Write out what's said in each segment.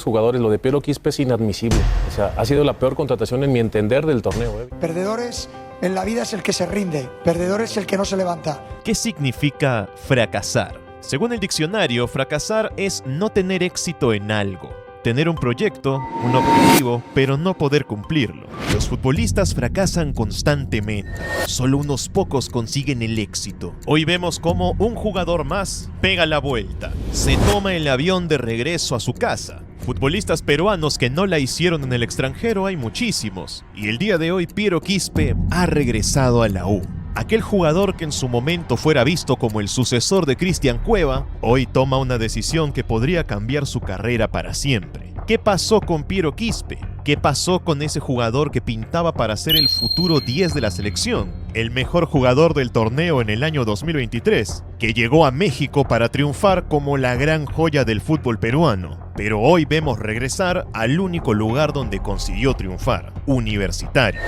jugadores, lo de Piero Quispe es inadmisible. O sea, ha sido la peor contratación en mi entender del torneo. Perdedores en la vida es el que se rinde, perdedor es el que no se levanta. ¿Qué significa fracasar? Según el diccionario, fracasar es no tener éxito en algo. Tener un proyecto, un objetivo, pero no poder cumplirlo. Los futbolistas fracasan constantemente. Solo unos pocos consiguen el éxito. Hoy vemos cómo un jugador más pega la vuelta. Se toma el avión de regreso a su casa. Futbolistas peruanos que no la hicieron en el extranjero hay muchísimos. Y el día de hoy Piero Quispe ha regresado a la U. Aquel jugador que en su momento fuera visto como el sucesor de Cristian Cueva, hoy toma una decisión que podría cambiar su carrera para siempre. ¿Qué pasó con Piero Quispe? ¿Qué pasó con ese jugador que pintaba para ser el futuro 10 de la selección? El mejor jugador del torneo en el año 2023, que llegó a México para triunfar como la gran joya del fútbol peruano. Pero hoy vemos regresar al único lugar donde consiguió triunfar, Universitario.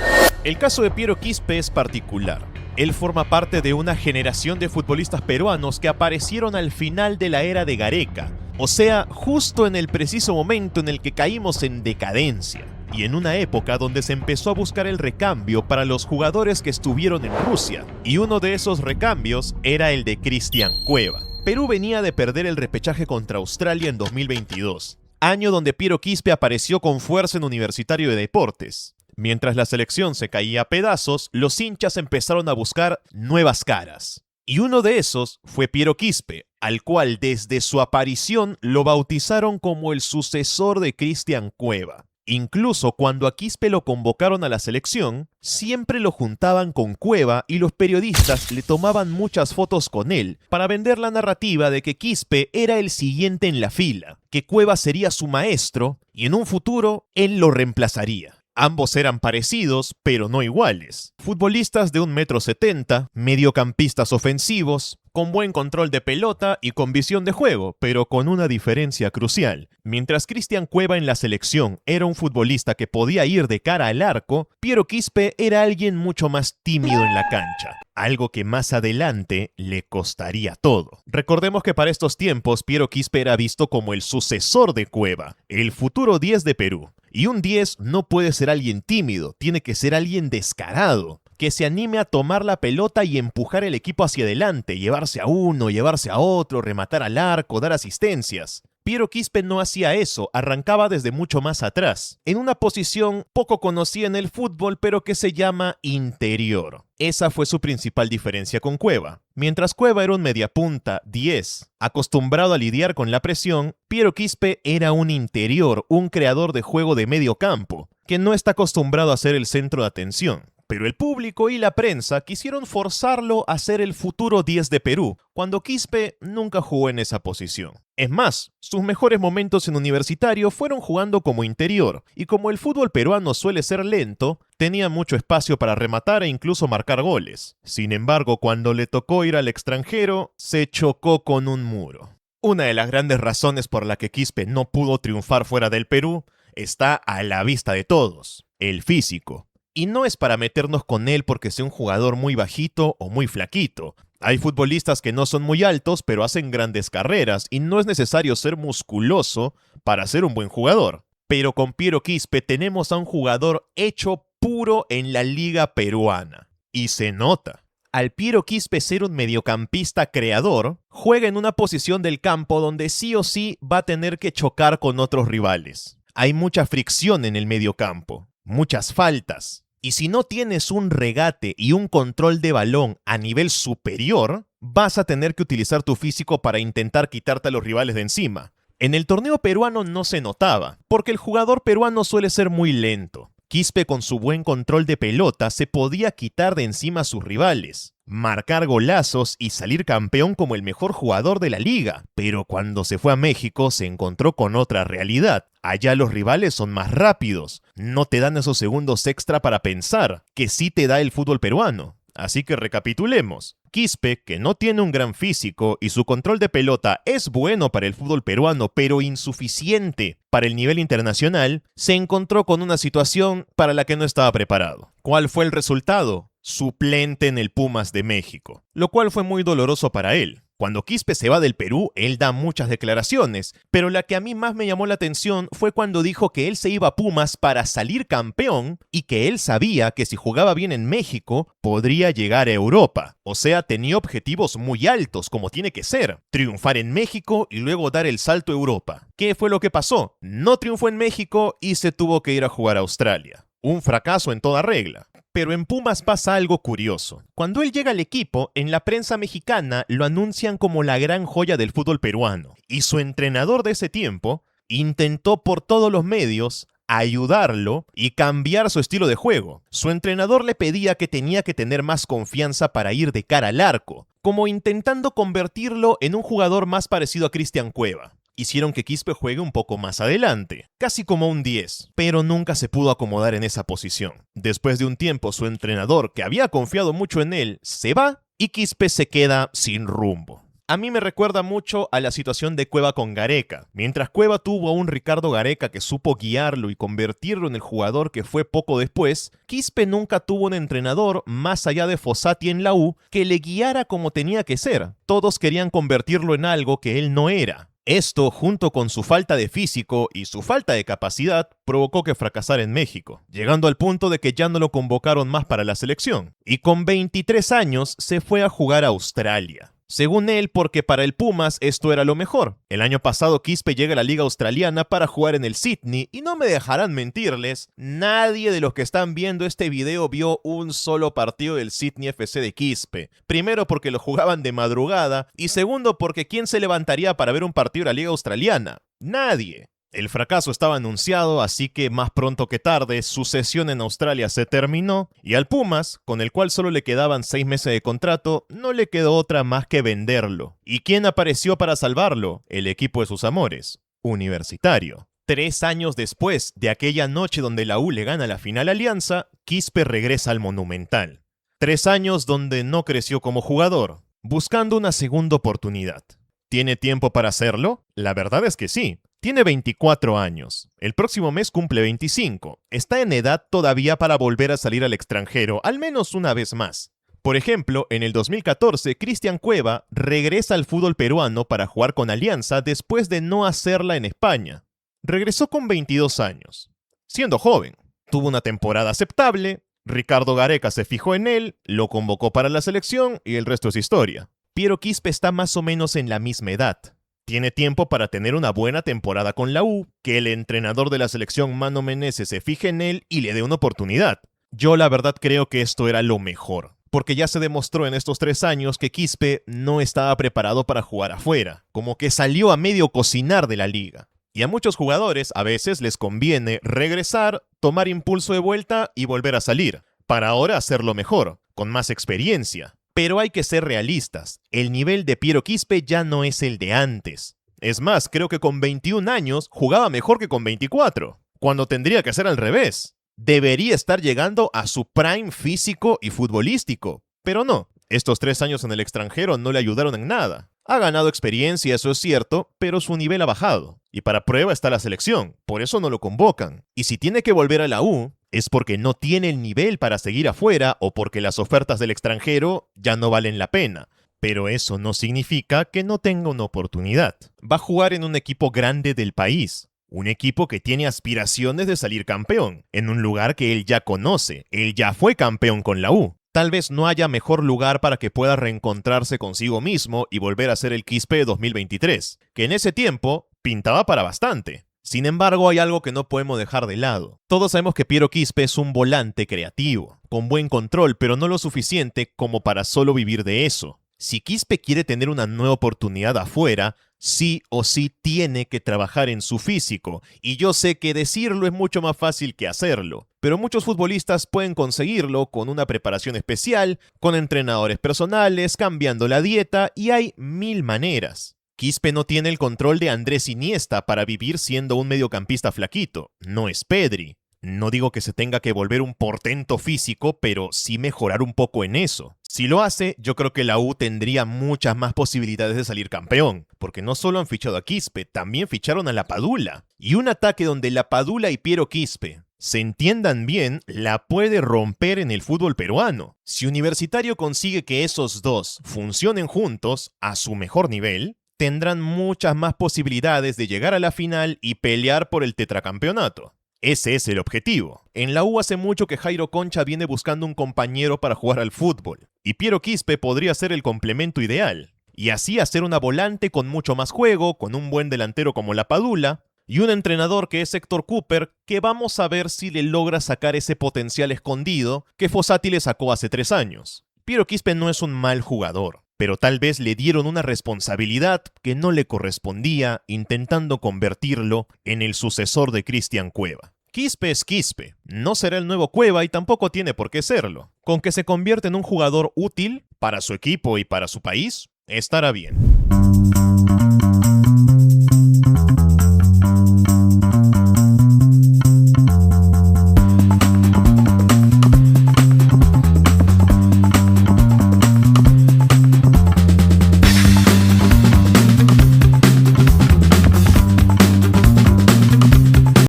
El caso de Piero Quispe es particular. Él forma parte de una generación de futbolistas peruanos que aparecieron al final de la era de Gareca, o sea, justo en el preciso momento en el que caímos en decadencia, y en una época donde se empezó a buscar el recambio para los jugadores que estuvieron en Rusia, y uno de esos recambios era el de Cristian Cueva. Perú venía de perder el repechaje contra Australia en 2022, año donde Piero Quispe apareció con fuerza en Universitario de Deportes. Mientras la selección se caía a pedazos, los hinchas empezaron a buscar nuevas caras. Y uno de esos fue Piero Quispe, al cual desde su aparición lo bautizaron como el sucesor de Cristian Cueva. Incluso cuando a Quispe lo convocaron a la selección, siempre lo juntaban con Cueva y los periodistas le tomaban muchas fotos con él para vender la narrativa de que Quispe era el siguiente en la fila, que Cueva sería su maestro y en un futuro él lo reemplazaría. Ambos eran parecidos, pero no iguales. Futbolistas de 1,70 m, mediocampistas ofensivos, con buen control de pelota y con visión de juego, pero con una diferencia crucial. Mientras Cristian Cueva en la selección era un futbolista que podía ir de cara al arco, Piero Quispe era alguien mucho más tímido en la cancha. Algo que más adelante le costaría todo. Recordemos que para estos tiempos Piero Quispe era visto como el sucesor de Cueva, el futuro 10 de Perú. Y un 10 no puede ser alguien tímido, tiene que ser alguien descarado, que se anime a tomar la pelota y empujar el equipo hacia adelante, llevarse a uno, llevarse a otro, rematar al arco, dar asistencias. Piero Quispe no hacía eso, arrancaba desde mucho más atrás, en una posición poco conocida en el fútbol, pero que se llama interior. Esa fue su principal diferencia con Cueva. Mientras Cueva era un mediapunta 10, acostumbrado a lidiar con la presión, Piero Quispe era un interior, un creador de juego de medio campo, que no está acostumbrado a ser el centro de atención. Pero el público y la prensa quisieron forzarlo a ser el futuro 10 de Perú, cuando Quispe nunca jugó en esa posición. Es más, sus mejores momentos en Universitario fueron jugando como interior, y como el fútbol peruano suele ser lento, tenía mucho espacio para rematar e incluso marcar goles. Sin embargo, cuando le tocó ir al extranjero, se chocó con un muro. Una de las grandes razones por la que Quispe no pudo triunfar fuera del Perú está a la vista de todos: el físico. Y no es para meternos con él porque sea un jugador muy bajito o muy flaquito. Hay futbolistas que no son muy altos, pero hacen grandes carreras, y no es necesario ser musculoso para ser un buen jugador. Pero con Piero Quispe tenemos a un jugador hecho puro en la liga peruana. Y se nota. Al Piero Quispe ser un mediocampista creador, juega en una posición del campo donde sí o sí va a tener que chocar con otros rivales. Hay mucha fricción en el mediocampo, muchas faltas. Y si no tienes un regate y un control de balón a nivel superior, vas a tener que utilizar tu físico para intentar quitarte a los rivales de encima. En el torneo peruano no se notaba, porque el jugador peruano suele ser muy lento. Quispe, con su buen control de pelota, se podía quitar de encima a sus rivales, marcar golazos y salir campeón como el mejor jugador de la liga. Pero cuando se fue a México se encontró con otra realidad. Allá los rivales son más rápidos, no te dan esos segundos extra para pensar, que sí te da el fútbol peruano. Así que recapitulemos. Quispe, que no tiene un gran físico y su control de pelota es bueno para el fútbol peruano, pero insuficiente para el nivel internacional, se encontró con una situación para la que no estaba preparado. ¿Cuál fue el resultado? suplente en el Pumas de México, lo cual fue muy doloroso para él. Cuando Quispe se va del Perú, él da muchas declaraciones, pero la que a mí más me llamó la atención fue cuando dijo que él se iba a Pumas para salir campeón y que él sabía que si jugaba bien en México, podría llegar a Europa. O sea, tenía objetivos muy altos, como tiene que ser, triunfar en México y luego dar el salto a Europa. ¿Qué fue lo que pasó? No triunfó en México y se tuvo que ir a jugar a Australia. Un fracaso en toda regla. Pero en Pumas pasa algo curioso. Cuando él llega al equipo, en la prensa mexicana lo anuncian como la gran joya del fútbol peruano. Y su entrenador de ese tiempo intentó por todos los medios ayudarlo y cambiar su estilo de juego. Su entrenador le pedía que tenía que tener más confianza para ir de cara al arco, como intentando convertirlo en un jugador más parecido a Cristian Cueva. Hicieron que Quispe juegue un poco más adelante, casi como un 10, pero nunca se pudo acomodar en esa posición. Después de un tiempo, su entrenador, que había confiado mucho en él, se va y Quispe se queda sin rumbo. A mí me recuerda mucho a la situación de Cueva con Gareca. Mientras Cueva tuvo a un Ricardo Gareca que supo guiarlo y convertirlo en el jugador que fue poco después, Quispe nunca tuvo un entrenador, más allá de Fossati en la U, que le guiara como tenía que ser. Todos querían convertirlo en algo que él no era. Esto, junto con su falta de físico y su falta de capacidad, provocó que fracasara en México, llegando al punto de que ya no lo convocaron más para la selección. Y con 23 años se fue a jugar a Australia. Según él, porque para el Pumas esto era lo mejor. El año pasado Quispe llega a la liga australiana para jugar en el Sydney y no me dejarán mentirles, nadie de los que están viendo este video vio un solo partido del Sydney FC de Quispe. Primero porque lo jugaban de madrugada y segundo porque ¿quién se levantaría para ver un partido de la liga australiana? Nadie. El fracaso estaba anunciado, así que más pronto que tarde su sesión en Australia se terminó y al Pumas, con el cual solo le quedaban 6 meses de contrato, no le quedó otra más que venderlo. ¿Y quién apareció para salvarlo? El equipo de sus amores, Universitario. 3 años después de aquella noche donde la U le gana la final a Alianza, Quispe regresa al Monumental. 3 años donde no creció como jugador, buscando una segunda oportunidad. ¿Tiene tiempo para hacerlo? La verdad es que sí. Tiene 24 años. El próximo mes cumple 25. Está en edad todavía para volver a salir al extranjero, al menos una vez más. Por ejemplo, en el 2014, Cristian Cueva regresa al fútbol peruano para jugar con Alianza después de no hacerla en España. Regresó con 22 años, siendo joven. Tuvo una temporada aceptable, Ricardo Gareca se fijó en él, lo convocó para la selección y el resto es historia. Piero Quispe está más o menos en la misma edad. Tiene tiempo para tener una buena temporada con la U, que el entrenador de la selección Mano Menezes se fije en él y le dé una oportunidad. Yo la verdad creo que esto era lo mejor, porque ya se demostró en estos 3 años que Quispe no estaba preparado para jugar afuera, como que salió a medio cocinar de la liga. Y a muchos jugadores a veces les conviene regresar, tomar impulso de vuelta y volver a salir, para ahora hacerlo mejor, con más experiencia. Pero hay que ser realistas, el nivel de Piero Quispe ya no es el de antes. Es más, creo que con 21 años jugaba mejor que con 24, cuando tendría que ser al revés. Debería estar llegando a su prime físico y futbolístico, pero no. Estos 3 años en el extranjero no le ayudaron en nada. Ha ganado experiencia, eso es cierto, pero su nivel ha bajado. Y para prueba está la selección, por eso no lo convocan. Y si tiene que volver a la U, es porque no tiene el nivel para seguir afuera o porque las ofertas del extranjero ya no valen la pena. Pero eso no significa que no tenga una oportunidad. Va a jugar en un equipo grande del país. Un equipo que tiene aspiraciones de salir campeón, en un lugar que él ya conoce. Él ya fue campeón con la U. Tal vez no haya mejor lugar para que pueda reencontrarse consigo mismo y volver a ser el Quispe de 2023, que en ese tiempo pintaba para bastante. Sin embargo, hay algo que no podemos dejar de lado. Todos sabemos que Piero Quispe es un volante creativo, con buen control, pero no lo suficiente como para solo vivir de eso. Si Quispe quiere tener una nueva oportunidad afuera, sí o sí tiene que trabajar en su físico. Y yo sé que decirlo es mucho más fácil que hacerlo. Pero muchos futbolistas pueden conseguirlo con una preparación especial, con entrenadores personales, cambiando la dieta y hay 1000 maneras. Quispe no tiene el control de Andrés Iniesta para vivir siendo un mediocampista flaquito. No es Pedri. No digo que se tenga que volver un portento físico, pero sí mejorar un poco en eso. Si lo hace, yo creo que la U tendría muchas más posibilidades de salir campeón, porque no solo han fichado a Quispe, también ficharon a La Padula. Y un ataque donde La Padula y Piero Quispe se entiendan bien, la puede romper en el fútbol peruano. Si Universitario consigue que esos dos funcionen juntos a su mejor nivel, tendrán muchas más posibilidades de llegar a la final y pelear por el tetracampeonato. Ese es el objetivo. En la U hace mucho que Jairo Concha viene buscando un compañero para jugar al fútbol, y Piero Quispe podría ser el complemento ideal, y así hacer una volante con mucho más juego, con un buen delantero como La Padula, y un entrenador que es Héctor Cooper, que vamos a ver si le logra sacar ese potencial escondido que Fossati le sacó hace 3 años. Piero Quispe no es un mal jugador, pero tal vez le dieron una responsabilidad que no le correspondía, intentando convertirlo en el sucesor de Cristian Cueva. Quispe es Quispe, no será el nuevo Cueva y tampoco tiene por qué serlo. Con que se convierta en un jugador útil para su equipo y para su país, estará bien.